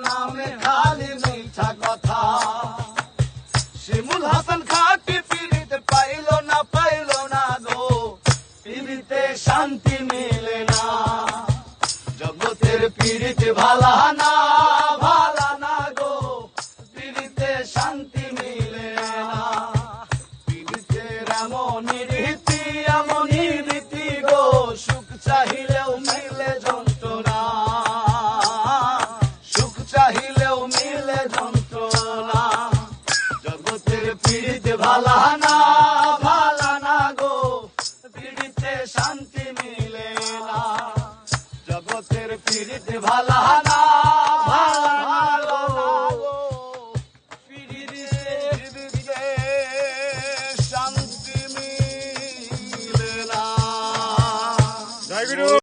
নামে খালি মিঠা কথা। শিমুল হাসান খাঁটি পীড়িত পাইল না গো, পীড়িতে শান্তি মিলে না। জগতের পীড়িত ভালা না গো, পীড়িতে শান্তি মিলে না। পীড়িতের এমনই রীতি গো, সুখ চাহিলেও মিলে যন্ত্রণা, সুখ চাহিলেও মিলে যন্ত্রণা।